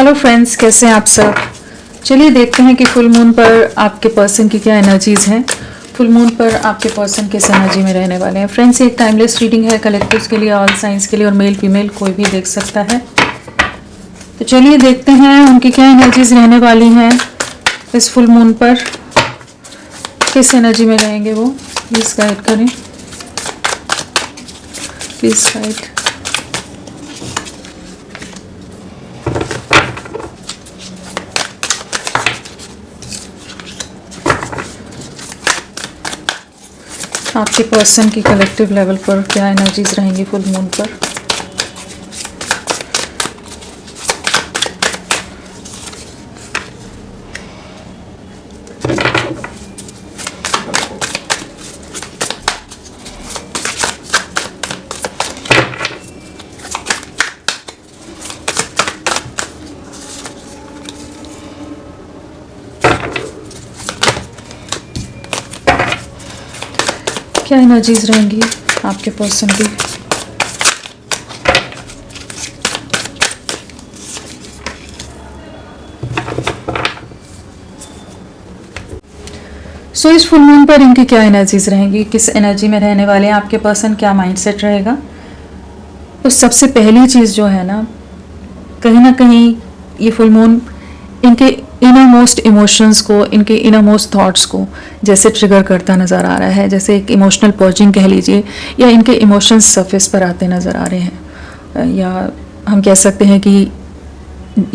Hello friends, कैसे हैं आप सब। चलिए देखते हैं कि फुल मून पर आपके पर्सन की क्या एनर्जीज हैं। फुल मून पर आपके पर्सन किस एनर्जी में रहने वाले हैं। फ्रेंड्स, एक टाइमलेस रीडिंग है, कलेक्टिव्स के लिए, ऑल साइंस के लिए, और मेल फीमेल कोई भी देख सकता है। तो चलिए देखते हैं उनकी क्या एनर्जीज रहने वाली हैं इस फुल मून पर, किस एनर्जी में रहेंगे वो। प्लीज़ गाइड करें, प्लीज़ गाइड। आपके पर्सन की कलेक्टिव लेवल पर क्या एनर्जीज रहेंगी फुल मून पर। क्या एनर्जीज रहेंगी आपके पर्सन की। सो इस फुल मून पर इनकी क्या एनर्जीज रहेंगी, किस एनर्जी में रहने वाले हैं आपके पर्सन, क्या माइंडसेट रहेगा। तो सबसे पहली चीज़ जो है ना कहीं ये फुल मून इनके इनर मोस्ट इमोशंस को, इनके इनर मोस्ट थॉट्स को जैसे ट्रिगर करता नज़र आ रहा है, जैसे एक इमोशनल पर्जिंग कह लीजिए, या इनके इमोशंस सरफेस पर आते नज़र आ रहे हैं, या हम कह सकते हैं कि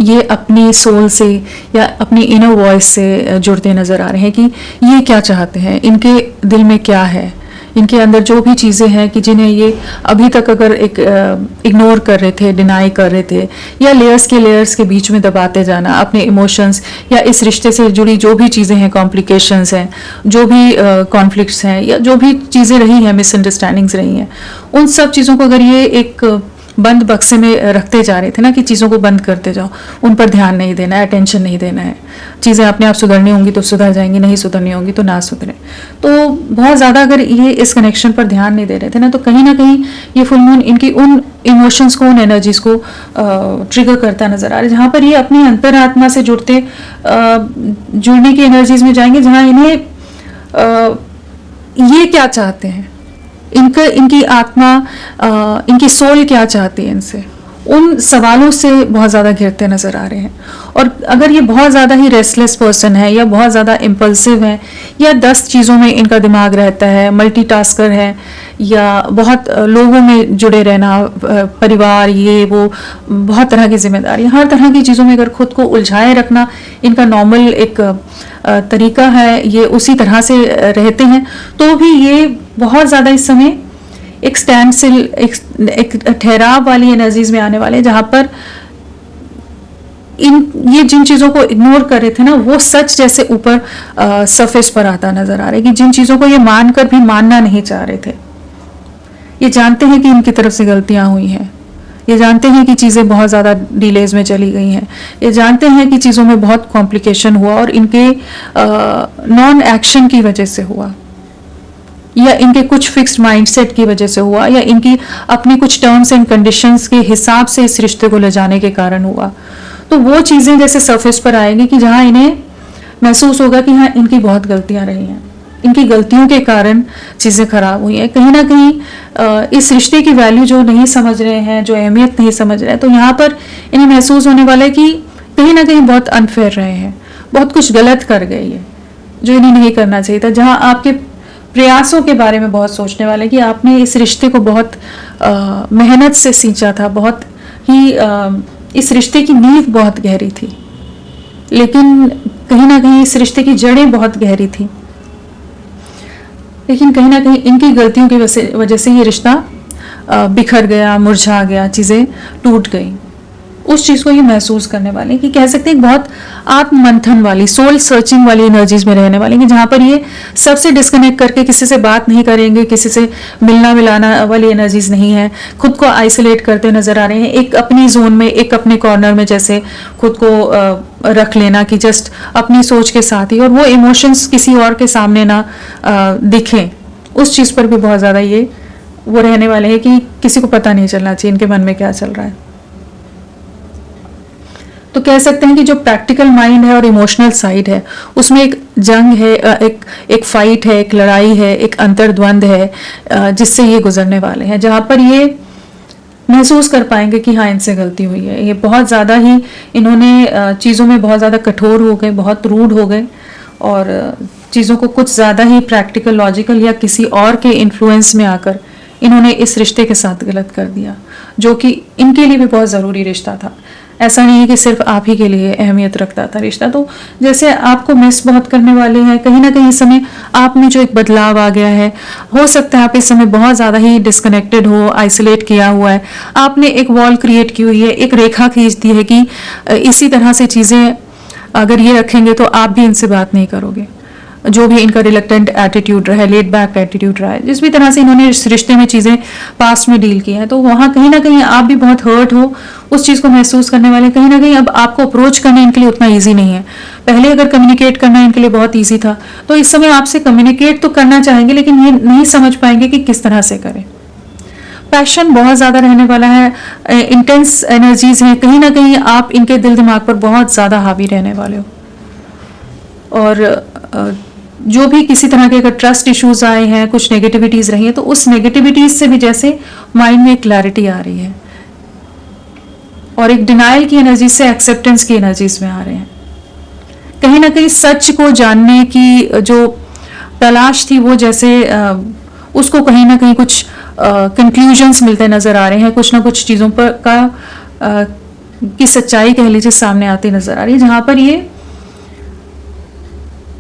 ये अपनी सोल से या अपनी इनर वॉइस से जुड़ते नज़र आ रहे हैं कि ये क्या चाहते हैं, इनके दिल में क्या है, इनके अंदर जो भी चीज़ें हैं कि जिन्हें ये अभी तक अगर इग्नोर कर रहे थे, डिनाई कर रहे थे, या लेयर्स के बीच में दबाते जाना अपने इमोशंस, या इस रिश्ते से जुड़ी जो भी चीज़ें हैं, कॉम्प्लिकेशंस हैं, जो भी कॉन्फ्लिक्ट्स हैं, या जो भी चीज़ें रही हैं, मिसअंडरस्टैंडिंग्स रही हैं, उन सब चीज़ों को अगर ये एक बंद बक्से में रखते जा रहे थे ना कि चीज़ों को बंद करते जाओ, उन पर ध्यान नहीं देना है, अटेंशन नहीं देना है, चीज़ें अपने आप सुधरनी होंगी तो सुधर जाएंगी, नहीं सुधरनी होंगी तो ना सुधरे। तो बहुत ज़्यादा अगर ये इस कनेक्शन पर ध्यान नहीं दे रहे थे ना, तो कहीं ना कहीं ये फुल मून इनकी उन इमोशंस को, उन एनर्जीज को ट्रिगर करता नज़र आ रहा है, जहाँ पर ये अपनी अंतरात्मा से जुड़ने की एनर्जीज में जाएंगे, जहाँ इन्हें ये क्या चाहते हैं, इनकी आत्मा, इनकी सोल क्या चाहती है इनसे, उन सवालों से बहुत ज़्यादा घिरते नज़र आ रहे हैं। और अगर ये बहुत ज़्यादा ही रेस्टलेस पर्सन है, या बहुत ज़्यादा इम्पल्सिव है, या 10 चीज़ों में इनका दिमाग रहता है, मल्टीटास्कर है, या बहुत लोगों में जुड़े रहना, परिवार, ये वो, बहुत तरह की जिम्मेदारी, हर तरह की चीज़ों में अगर खुद को उलझाए रखना इनका नॉर्मल एक तरीका है, ये उसी तरह से रहते हैं, तो भी ये बहुत ज़्यादा इस समय एक स्टैंड स्टिल, एक ठहराव वाली एनर्जीज में आने वाले हैं, जहाँ पर ये जिन चीज़ों को इग्नोर कर रहे थे ना, वो सच जैसे ऊपर सरफेस पर आता नज़र आ रहा है कि जिन चीज़ों को ये मानकर भी मानना नहीं चाह रहे थे। ये जानते हैं कि इनकी तरफ से गलतियाँ हुई हैं, ये जानते हैं कि चीज़ें बहुत ज़्यादा डिलेज में चली गई हैं, ये जानते हैं कि चीज़ों में बहुत कॉम्प्लिकेशन हुआ और इनके नॉन एक्शन की वजह से हुआ, या इनके कुछ फिक्स्ड माइंडसेट की वजह से हुआ, या इनकी अपनी कुछ टर्म्स एंड कंडीशंस के हिसाब से इस रिश्ते को ले जाने के कारण हुआ। तो वो चीज़ें जैसे सरफेस पर आएंगी कि जहाँ इन्हें महसूस होगा कि हाँ, इनकी बहुत गलतियाँ रही हैं, इनकी गलतियों के कारण चीज़ें खराब हुई हैं। कहीं ना कहीं इस रिश्ते की वैल्यू जो नहीं समझ रहे हैं, जो अहमियत नहीं समझ रहे हैं, तो यहाँ पर इन्हें महसूस होने वाला है कि कहीं ना कहीं बहुत अनफेयर रहे हैं, बहुत कुछ गलत कर गए ये, जो इन्हें नहीं करना चाहिए था। जहाँ आपके प्रयासों के बारे में बहुत सोचने वाले कि आपने इस रिश्ते को बहुत मेहनत से सींचा था, बहुत ही इस रिश्ते की नींव बहुत गहरी थी, लेकिन कहीं ना कहीं इस रिश्ते की जड़ें बहुत गहरी थी, लेकिन कहीं ना कहीं इनकी गलतियों की वजह से ये रिश्ता बिखर गया, मुरझा गया, चीज़ें टूट गई। उस चीज़ को ये महसूस करने वाले कि कह सकते हैं बहुत आत्ममंथन वाली, सोल सर्चिंग वाली एनर्जीज में रहने वाले, कि जहाँ पर ये सबसे डिस्कनेक्ट करके किसी से बात नहीं करेंगे, किसी से मिलना मिलाना वाली एनर्जीज नहीं है, खुद को आइसोलेट करते नजर आ रहे हैं, एक अपनी जोन में, एक अपने कॉर्नर में जैसे खुद को रख लेना कि जस्ट अपनी सोच के साथ ही, और वो इमोशंस किसी और के सामने ना दिखें, उस चीज़ पर भी बहुत ज़्यादा ये वो रहने वाले हैं कि किसी को पता नहीं चलना चाहिए इनके मन में क्या चल रहा है। तो कह सकते हैं कि जो प्रैक्टिकल माइंड है और इमोशनल साइड है, उसमें एक जंग है, एक फाइट है, एक लड़ाई है, एक अंतर्द्वंद है, जिससे ये गुजरने वाले हैं, जहाँ पर ये महसूस कर पाएंगे कि हाँ, इनसे गलती हुई है। ये बहुत ज़्यादा ही इन्होंने चीज़ों में बहुत ज़्यादा कठोर हो गए, बहुत रूड हो गए, और चीज़ों को कुछ ज़्यादा ही प्रैक्टिकल, लॉजिकल या किसी और के इन्फ्लुएंस में आकर इन्होंने इस रिश्ते के साथ गलत कर दिया, जो कि इनके लिए भी बहुत ज़रूरी रिश्ता था। ऐसा नहीं है कि सिर्फ आप ही के लिए अहमियत रखता था रिश्ता। तो जैसे आपको मिस बहुत करने वाले हैं, कहीं ना कहीं इस समय आप में जो एक बदलाव आ गया है, हो सकता है आप इस समय बहुत ज़्यादा ही डिस्कनेक्टेड हो, आइसोलेट किया हुआ है, आपने एक वॉल क्रिएट की हुई है, एक रेखा खींच दी है कि इसी तरह से चीज़ें अगर ये रखेंगे तो आप भी इनसे बात नहीं करोगे। जो भी इनका रिलक्टेंट एटीट्यूड रहा है, लेट बैक एटीट्यूड रहा है, जिस भी तरह से इन्होंने इस रिश्ते में चीज़ें पास्ट में डील की हैं, तो वहाँ कहीं ना कहीं आप भी बहुत हर्ट हो, उस चीज़ को महसूस करने वाले। कहीं ना कहीं अब आपको अप्रोच करना इनके लिए उतना ईजी नहीं है। पहले अगर कम्युनिकेट करना इनके लिए बहुत ईजी था, तो इस समय आपसे कम्युनिकेट तो करना चाहेंगे, लेकिन ये नहीं समझ पाएंगे कि किस तरह से करें। पैशन बहुत ज़्यादा रहने वाला है, इंटेंस एनर्जीज हैं, कहीं ना कहीं आप इनके दिल दिमाग पर बहुत ज़्यादा हावी रहने वाले हो। और जो भी किसी तरह के अगर ट्रस्ट इश्यूज आए हैं, कुछ नेगेटिविटीज़ रही हैं, तो उस नेगेटिविटीज़ से भी जैसे माइंड में एक क्लैरिटी आ रही है, और एक डिनाइल की एनर्जी से एक्सेप्टेंस की एनर्जीज में आ रहे हैं। कहीं ना कहीं सच को जानने की जो तलाश थी, वो जैसे उसको कहीं ना कहीं कुछ कंक्लूजन्स मिलते नज़र आ रहे हैं, कुछ ना कुछ चीज़ों पर की सच्चाई कह लीजिए सामने आती नज़र आ रही है, जहाँ पर ये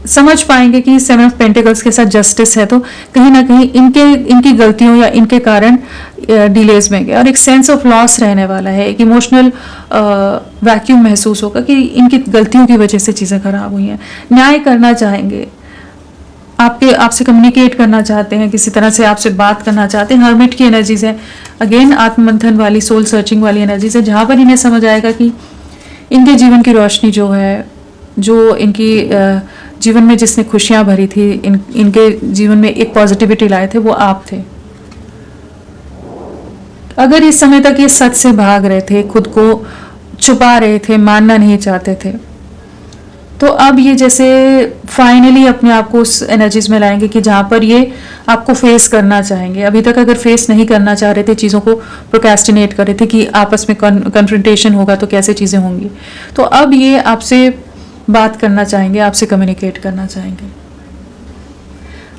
समझ पाएंगे कि 7 ऑफ पेंटिकल्स के साथ जस्टिस है, तो कहीं ना कहीं इनकी गलतियों या इनके कारण डिलेज में गया, और एक सेंस ऑफ लॉस रहने वाला है, एक इमोशनल वैक्यूम महसूस होगा कि इनकी गलतियों की वजह से चीज़ें खराब हुई हैं। न्याय करना चाहेंगे, आपसे कम्युनिकेट करना चाहते हैं, किसी तरह से आपसे बात करना चाहते हैं। हर्मिट की एनर्जीज है, अगेन आत्ममंथन वाली, सोल सर्चिंग वाली एनर्जीज है, जहाँ पर इन्हें समझ आएगा कि इनके जीवन की रोशनी जो है, जो इनकी जीवन में जिसने खुशियां भरी थी, इनके जीवन में एक पॉजिटिविटी लाए थे, वो आप थे। अगर इस समय तक ये सच से भाग रहे थे, खुद को छुपा रहे थे, मानना नहीं चाहते थे, तो अब ये जैसे फाइनली अपने आप को उस एनर्जीज में लाएंगे कि जहाँ पर ये आपको फेस करना चाहेंगे। अभी तक अगर फेस नहीं करना चाह रहे थे, चीज़ों को प्रोक्रेस्टिनेट कर रहे थे कि आपस में कन्फ्रंटेशन होगा तो कैसे चीज़ें होंगी, तो अब ये आपसे बात करना चाहेंगे, आपसे कम्युनिकेट करना चाहेंगे।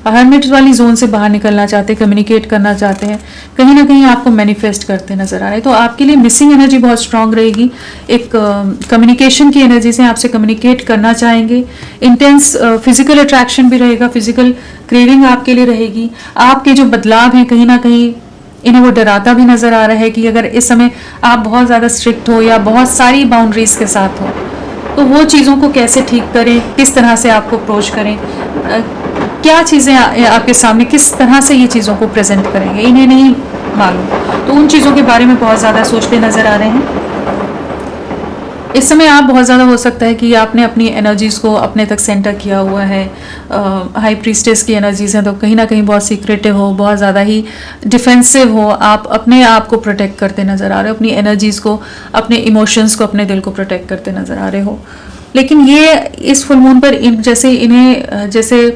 हर्मिट वाली जोन से बाहर निकलना चाहते हैं, कम्युनिकेट करना चाहते हैं, कहीं ना कहीं आपको मैनिफेस्ट करते नजर आ रहे हैं। तो आपके लिए मिसिंग एनर्जी बहुत स्ट्रांग रहेगी, एक कम्युनिकेशन की एनर्जी से आपसे कम्युनिकेट करना चाहेंगे। इंटेंस फिजिकल अट्रैक्शन भी रहेगा, फिजिकल क्रेविंग आपके लिए रहेगी। आपके जो बदलाव हैं, कहीं ना कहीं इन्हें वो डराता भी नजर आ रहा है कि अगर इस समय आप बहुत ज़्यादा स्ट्रिक्ट हो या बहुत सारी बाउंड्रीज के साथ हो, तो वो चीज़ों को कैसे ठीक करें, किस तरह से आपको अप्रोच करें, क्या चीज़ें आपके सामने किस तरह से ये चीज़ों को प्रेजेंट करेंगे, इन्हें नहीं मालूम। तो उन चीज़ों के बारे में बहुत ज़्यादा सोचते नज़र आ रहे हैं। इस समय आप बहुत ज़्यादा हो सकता है कि आपने अपनी एनर्जीज़ को अपने तक सेंटर किया हुआ है। हाई प्रीस्टेस की एनर्जीज़ हैं, तो कहीं ना कहीं बहुत सीक्रेटिव हो, बहुत ज़्यादा ही डिफेंसिव हो, आप अपने आप को प्रोटेक्ट करते नज़र आ रहे हो, अपनी एनर्जीज़ को, अपने इमोशंस को, अपने दिल को प्रोटेक्ट करते नज़र आ रहे हो। लेकिन ये इस फुल मून पर जैसे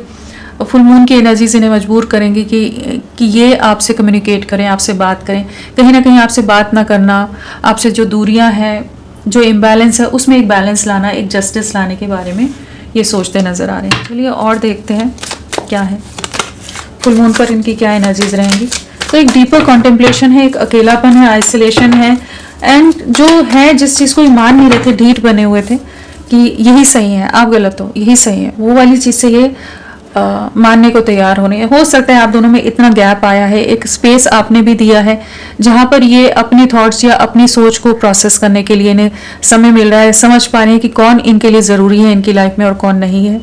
फुल मून की एनर्जीज इन्हें मजबूर करेंगी कि ये आपसे कम्युनिकेट करें, आपसे बात करें। कहीं ना कहीं आपसे बात ना करना, आपसे जो दूरियां हैं, जो इम्बैलेंस है, उसमें एक बैलेंस लाना, एक जस्टिस लाने के बारे में ये सोचते नज़र आ रहे हैं। चलिए और देखते हैं क्या है फुल मून पर इनकी क्या एनर्जीज रहेंगी। तो एक डीपर कॉन्टेम्पलेशन है, एक अकेलापन है, आइसोलेशन है, एंड जो है जिस चीज़ को ये मान नहीं रहे थे, ढीठ बने हुए थे कि यही सही है, आप गलत हो, यही सही है, वो वाली चीज़ से ये मानने को तैयार होने। हो सकता है आप दोनों में इतना गैप आया है, एक स्पेस आपने भी दिया है जहाँ पर ये अपने थॉट्स या अपनी सोच को प्रोसेस करने के लिए इन्हें समय मिल रहा है, समझ पा रहे हैं कि कौन इनके लिए ज़रूरी है इनकी लाइफ में और कौन नहीं है।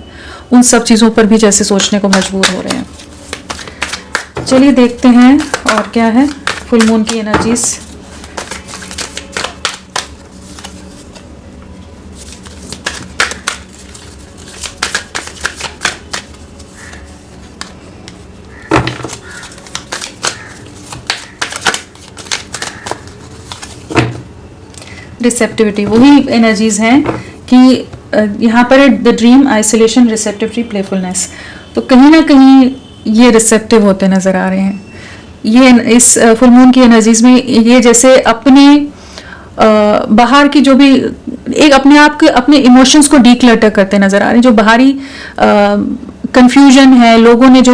उन सब चीज़ों पर भी जैसे सोचने को मजबूर हो रहे हैं। चलिए देखते हैं और क्या है फुल मून की एनर्जीज। रिसेप्टिविटी वही एनर्जीज हैं कि यहाँ पर the dream, isolation, receptivity, playfulness. तो कहीं ना कहीं ये रिसेप्टिव होते नजर आ रहे हैं। ये इस फुल मून की एनर्जीज में ये जैसे अपने बाहर की जो भी एक अपने आप के अपने इमोशंस को डीक्लटर करते नजर आ रहे हैं। जो बाहरी कंफ्यूजन है, लोगों ने जो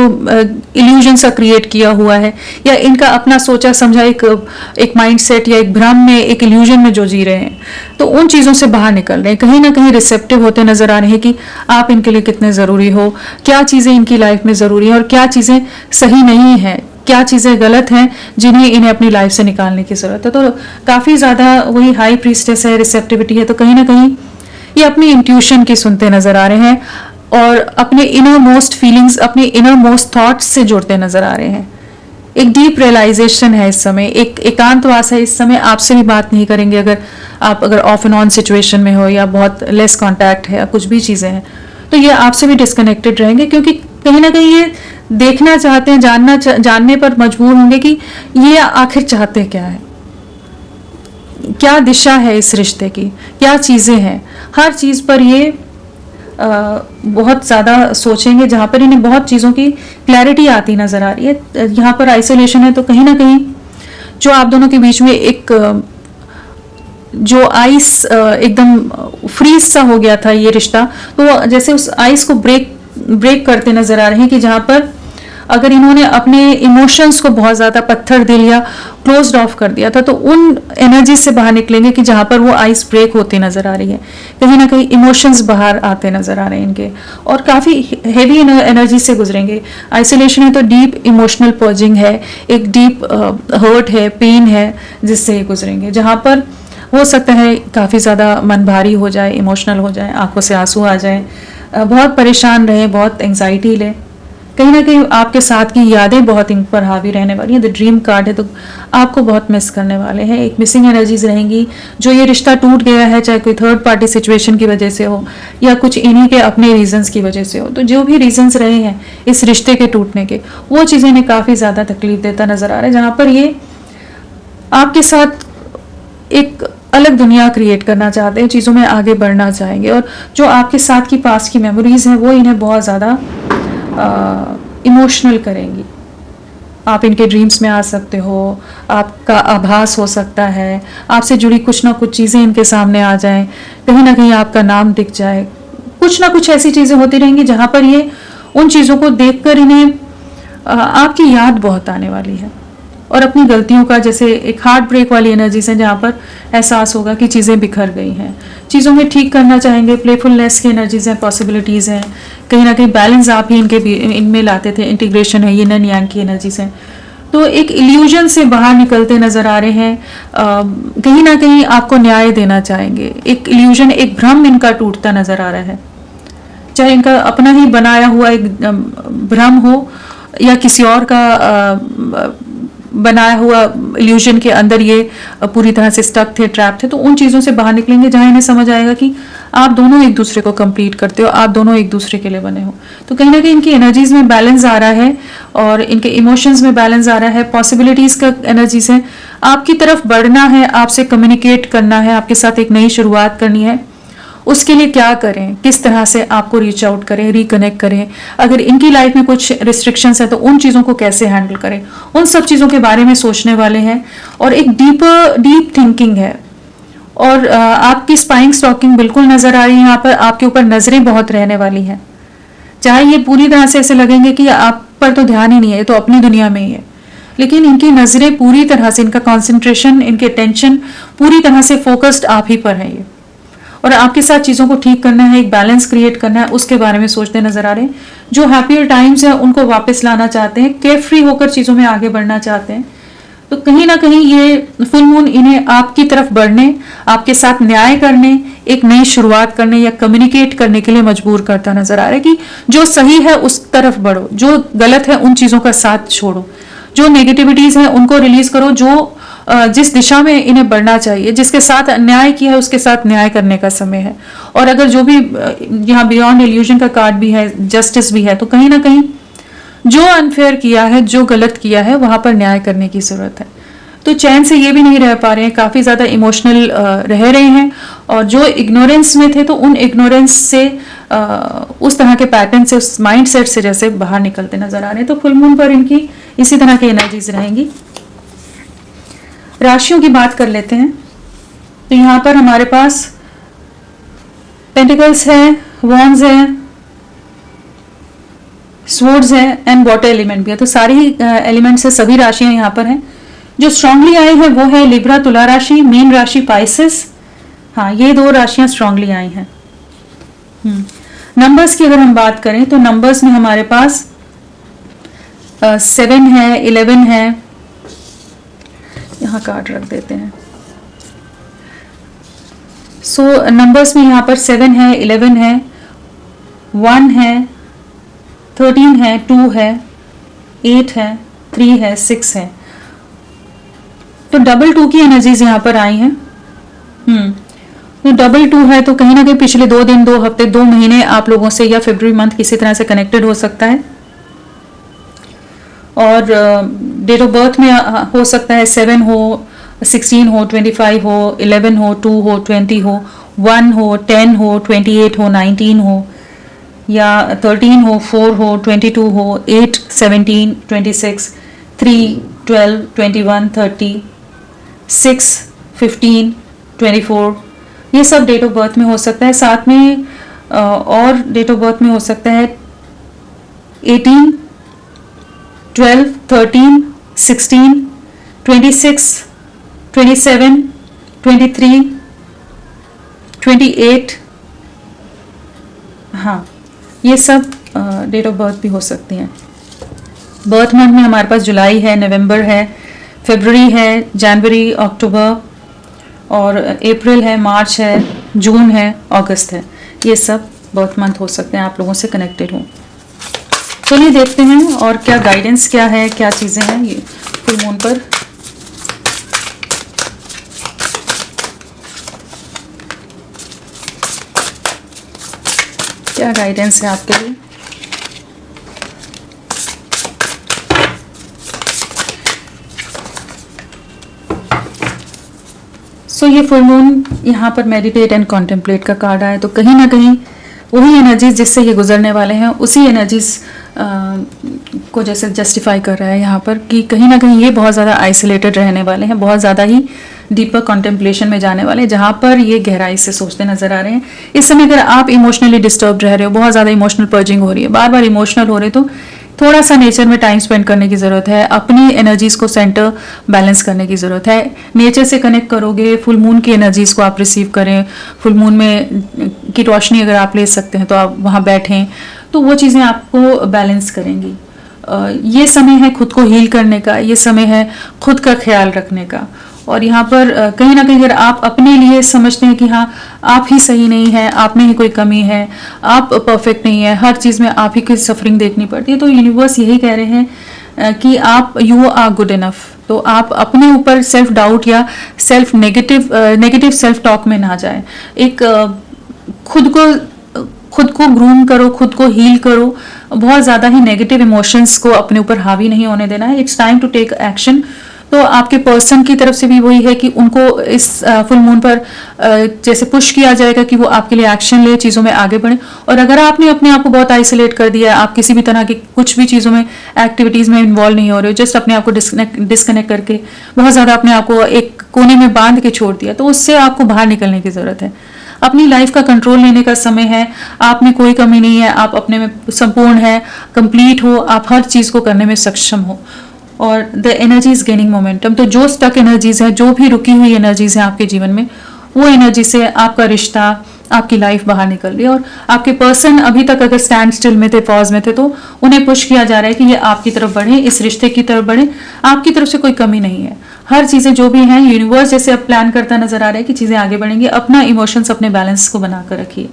इल्यूजन सा क्रिएट किया हुआ है, या इनका अपना सोचा समझा एक माइंडसेट या एक भ्रम में, एक इल्यूजन में जो जी रहे हैं, तो उन चीज़ों से बाहर निकल रहे हैं। कहीं ना कहीं रिसेप्टिव होते नजर आ रहे हैं कि आप इनके लिए कितने ज़रूरी हो, क्या चीज़ें इनकी लाइफ में ज़रूरी है और क्या चीज़ें सही नहीं है, क्या चीज़ें गलत हैं जिन्हें इन्हें अपनी लाइफ से निकालने की ज़रूरत है। तो काफ़ी ज़्यादा वही हाई प्रीस्टेस है, रिसेप्टिविटी है। तो कहीं ना कहीं ये अपनी इंट्यूशन की सुनते नजर आ रहे हैं और अपने इनर मोस्ट फीलिंग्स, अपने इनर मोस्ट थॉट्स से जुड़ते नजर आ रहे हैं। एक डीप रियलाइजेशन है इस समय, एक एकांतवास है इस समय। आपसे भी बात नहीं करेंगे अगर ऑफ एंड ऑन सिचुएशन में हो या बहुत लेस कांटेक्ट है या कुछ भी चीज़ें हैं, तो ये आपसे भी डिस्कनेक्टेड रहेंगे, क्योंकि कहीं ना कहीं ये देखना चाहते हैं, जानने पर मजबूर होंगे कि ये आखिर चाहते क्या है, क्या दिशा है इस रिश्ते की, क्या चीज़ें हैं। हर चीज़ पर ये बहुत ज़्यादा सोचेंगे, जहाँ पर इन्हें बहुत चीज़ों की क्लैरिटी आती नज़र आ रही है। यहाँ पर आइसोलेशन है, तो कहीं ना कहीं जो आप दोनों के बीच में एक जो आइस एकदम फ्रीज सा हो गया था ये रिश्ता, तो जैसे उस आइस को ब्रेक करते नज़र आ रहे हैं कि जहाँ पर अगर इन्होंने अपने इमोशंस को बहुत ज़्यादा पत्थर दिल या क्लोज्ड ऑफ कर दिया था, तो उन एनर्जी से बाहर निकलेंगे कि जहाँ पर वो आइस ब्रेक होती नज़र आ रही है। कहीं ना कहीं इमोशंस बाहर आते नज़र आ रहे हैं इनके, और काफ़ी हेवी एनर्जी से गुजरेंगे। आइसोलेशन है तो डीप इमोशनल पर्जिंग है, एक डीप हर्ट है, पेन है, जिससे ये गुजरेंगे, जहाँ पर हो सकता है काफ़ी ज़्यादा मन भारी हो जाए, इमोशनल हो जाए, आंखों से आंसू आ जाए, बहुत परेशान रहे, बहुत एंग्जाइटी ले। कहीं ना कहीं आपके साथ की यादें बहुत इन पर हावी रहने वाली हैं। द ड्रीम कार्ड है, तो आपको बहुत मिस करने वाले हैं। एक मिसिंग एनर्जीज रहेंगी। जो ये रिश्ता टूट गया है, चाहे कोई थर्ड पार्टी सिचुएशन की वजह से हो या कुछ इन्हीं के अपने रीजंस की वजह से हो, तो जो भी रीजंस रहे हैं इस रिश्ते के टूटने के, वो चीज़ें इन्हें काफ़ी ज़्यादा तकलीफ देता नज़र आ रहा है, जहाँ पर ये आपके साथ एक अलग दुनिया क्रिएट करना चाहते हैं, चीज़ों में आगे बढ़ना चाहेंगे, और जो आपके साथ की पास्ट की मेमोरीज हैं वो इन्हें बहुत ज़्यादा इमोशनल करेंगी। आप इनके ड्रीम्स में आ सकते हो, आपका आभास हो सकता है, आपसे जुड़ी कुछ ना कुछ चीज़ें इनके सामने आ जाएं, कहीं ना कहीं आपका नाम दिख जाए, कुछ ना कुछ ऐसी चीज़ें होती रहेंगी जहाँ पर ये उन चीज़ों को देखकर इन्हें आपकी याद बहुत आने वाली है, और अपनी गलतियों का, जैसे एक हार्ट ब्रेक वाली एनर्जीज हैं जहाँ पर एहसास होगा कि चीज़ें बिखर गई हैं, चीज़ों में ठीक करना चाहेंगे। प्लेफुलनेस की एनर्जीज हैं, पॉसिबिलिटीज़ हैं, कहीं ना कहीं बैलेंस आप ही इनमें लाते थे, इंटीग्रेशन है, यिन एंड यांग की एनर्जीज हैं। तो एक इल्यूजन से बाहर निकलते नज़र आ रहे हैं, कहीं ना कहीं आपको न्याय देना चाहेंगे। एक इल्यूजन, एक भ्रम इनका टूटता नज़र आ रहा है, चाहे इनका अपना ही बनाया हुआ एक भ्रम हो या किसी और का बनाया हुआ इल्यूजन के अंदर ये पूरी तरह से स्टक थे, ट्रैप थे। तो उन चीज़ों से बाहर निकलेंगे जहाँ इन्हें समझ आएगा कि आप दोनों एक दूसरे को कंप्लीट करते हो, आप दोनों एक दूसरे के लिए बने हो। तो कहीं ना कहीं इनकी एनर्जीज में बैलेंस आ रहा है और इनके इमोशंस में बैलेंस आ रहा है, पॉसिबिलिटीज का एनर्जीज है, आपकी तरफ बढ़ना है, आपसे कम्युनिकेट करना है, आपके साथ एक नई शुरुआत करनी है। उसके लिए क्या करें, किस तरह से आपको रीच आउट करें, रिकनेक्ट करें, अगर इनकी लाइफ में कुछ रिस्ट्रिक्शंस है तो उन चीज़ों को कैसे हैंडल करें, उन सब चीज़ों के बारे में सोचने वाले हैं। और एक डीप थिंकिंग है, और आपकी स्पाइंग स्टॉकिंग बिल्कुल नज़र आ रही है। यहाँ पर आपके ऊपर नज़रें बहुत रहने वाली हैं, चाहे ये पूरी तरह से ऐसे लगेंगे कि आप पर तो ध्यान ही नहीं है, ये तो अपनी दुनिया में ही है, लेकिन इनकी नज़रें पूरी तरह से, इनका कॉन्सेंट्रेशन, इनकी अटेंशन पूरी तरह से फोकस्ड आप ही पर है ये, और आपके साथ चीज़ों को ठीक करना है, एक बैलेंस क्रिएट करना है, उसके बारे में सोचते नजर आ रहे हैं। जो हैप्पियर टाइम्स है उनको वापस लाना चाहते हैं, केयर फ्री होकर चीज़ों में आगे बढ़ना चाहते हैं। तो कहीं ना कहीं ये फुल मून इन्हें आपकी तरफ बढ़ने, आपके साथ न्याय करने, एक नई शुरुआत करने या कम्युनिकेट करने के लिए मजबूर करता नजर आ रहा है कि जो सही है उस तरफ बढ़ो, जो गलत है उन चीज़ों का साथ छोड़ो, जो नेगेटिविटीज़ हैं उनको रिलीज करो, जो जिस दिशा में इन्हें बढ़ना चाहिए, जिसके साथ अन्याय किया है उसके साथ न्याय करने का समय है। और अगर जो भी यहाँ बियॉन्ड इल्यूजन का कार्ड भी है, जस्टिस भी है, तो कहीं ना कहीं जो अनफेयर किया है, जो गलत किया है, वहां पर न्याय करने की जरूरत है। तो चैन से ये भी नहीं रह पा रहे हैं, काफ़ी ज़्यादा इमोशनल रह रहे हैं, और जो इग्नोरेंस में थे तो उन इग्नोरेंस से उस तरह के पैटर्न से, उस माइंड सेट से जैसे बाहर निकलते नजर आ रहे हैं। तो फुल मून पर इनकी इसी तरह की एनर्जीज रहेंगी। राशियों की बात कर लेते हैं। तो यहाँ पर हमारे पास पेंटिकल्स है, वॉन्ड्स है, स्वॉर्ड्स है एंड वाटर एलिमेंट भी है। तो सारी एलिमेंट से सभी राशियां यहाँ पर हैं। जो स्ट्रांगली आए हैं वो है लिब्रा तुला राशि, मीन राशि पाइसेस। हाँ, ये 2 राशियां स्ट्रांगली आई हैं। नंबर्स की अगर हम बात करें तो नंबर्स में हमारे पास 7 है, 11 है, यहाँ कार्ड रख देते हैं। सो नंबर्स में यहाँ पर 7 है, 11 है, 1 है, 13 है, 2 है, 8 है, 3 है, 6 है। तो डबल 2 की एनर्जीज यहाँ पर आई हैं। तो डबल 2 है तो कहीं ना कहीं पिछले 2 दिन, 2 हफ्ते, 2 महीने आप लोगों से या फरवरी मंथ किसी तरह से कनेक्टेड हो सकता है। और डेट ऑफ बर्थ में हो सकता है 7 हो, 16 हो, 25 हो, 11 हो, 2 हो, 20 हो, 1 हो, 10 हो, 28 हो, 19 हो, या 13 हो, 4 हो, 22 हो, 8, 17, 26, 3, 12, 21, 30, 6, 15, 24, ये सब डेट ऑफ बर्थ में हो सकता है। साथ में और डेट ऑफ बर्थ में हो सकता है 18, 12, 13, 16, 26, 27, 23, 28, हाँ, ये सब डेट ऑफ बर्थ भी हो सकती हैं। बर्थ मंथ में हमारे पास जुलाई है, नवंबर है, फरवरी है, जनवरी, अक्टूबर, और अप्रैल है, मार्च है, जून है, अगस्त है। ये सब बर्थ मंथ हो सकते हैं आप लोगों से कनेक्टेड हो। चलिए देखते हैं और क्या गाइडेंस क्या है, क्या चीज़ें हैं ये फुल मून पर। क्या गाइडेंस है आपके लिए। सो ये फुल मून यहाँ पर मेडिटेट एंड कॉन्टेम्पलेट का कार्ड आया, तो कहीं ना कहीं वही एनर्जीज जिससे ये गुजरने वाले हैं उसी एनर्जीज को जैसे जस्टिफाई कर रहा है यहाँ पर कि कहीं ना कहीं ये बहुत ज़्यादा आइसोलेटेड रहने वाले हैं, बहुत ज़्यादा ही डीपर कॉन्टेम्पलेशन में जाने वाले हैं, जहाँ पर ये गहराई से सोचते नजर आ रहे हैं। इस समय अगर आप इमोशनली डिस्टर्ब रह रहे हो, बहुत ज़्यादा इमोशनल पर्जिंग हो रही है, बार बार इमोशनल हो रहे, तो थोड़ा सा नेचर में टाइम स्पेंड करने की ज़रूरत है, अपनी एनर्जीज को सेंटर बैलेंस करने की ज़रूरत है। नेचर से कनेक्ट करोगे, फुल मून की एनर्जीज को आप रिसीव करें, फुल मून में की रोशनी अगर आप ले सकते हैं तो आप वहाँ बैठें, तो वो चीज़ें आपको बैलेंस करेंगी। ये समय है खुद को हील करने का, ये समय है खुद का ख्याल रखने का। और यहाँ पर कहीं ना कहीं अगर आप अपने लिए समझते हैं कि हाँ आप ही सही नहीं है, आप में ही कोई कमी है, आप परफेक्ट नहीं है, हर चीज़ में आप ही की सफरिंग देखनी पड़ती है, तो यूनिवर्स यही कह रहे हैं कि आप यू आर गुड इनफ। तो आप अपने ऊपर सेल्फ डाउट या सेल्फ नेगेटिव सेल्फ टॉक में ना जाए। एक खुद को ग्रूम करो, खुद को हील करो, बहुत ज़्यादा ही नेगेटिव इमोशंस को अपने ऊपर हावी नहीं होने देना है। It's time to take action. तो आपके पर्सन की तरफ से भी वही है कि उनको इस फुल मून पर जैसे पुश किया जाएगा कि वो आपके लिए एक्शन ले, चीज़ों में आगे बढ़े। और अगर आपने अपने आप को बहुत आइसोलेट कर दिया, आप किसी भी तरह की कुछ भी चीज़ों में एक्टिविटीज़ में इन्वॉल्व नहीं हो रहे हो, जस्ट अपने आप को डिस्कनेक्ट करके बहुत ज़्यादा अपने आप को एक कोने में बांध के छोड़ दिया, तो उससे आपको बाहर निकलने की ज़रूरत है। अपनी लाइफ का कंट्रोल लेने का समय है। आप में कोई कमी नहीं है, आप अपने में संपूर्ण है, कंप्लीट हो, आप हर चीज़ को करने में सक्षम हो। और the energy is gaining momentum. तो जो स्टक एनर्जीज है, जो भी रुकी हुई एनर्जीज है आपके जीवन में, वो एनर्जी से आपका रिश्ता, आपकी लाइफ बाहर निकल रही है। और आपके पर्सन अभी तक अगर स्टैंड स्टिल में थे, पॉज में थे, तो उन्हें पुश किया जा रहा है कि ये आपकी तरफ बढ़े, इस रिश्ते की तरफ बढ़े। आपकी तरफ से कोई कमी नहीं है। हर चीज़ें जो भी हैं, यूनिवर्स जैसे अब प्लान करता नजर आ रहा है कि चीज़ें आगे बढ़ेंगी। अपना इमोशंस, अपने बैलेंस को बनाकर रखिए।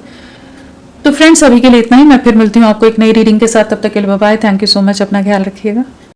तो फ्रेंड्स, अभी के लिए इतना ही। मैं फिर मिलती हूँ आपको एक नई रीडिंग के साथ। तब तक के लिए bye bye. Thank you so much. अपना ख्याल रखिएगा।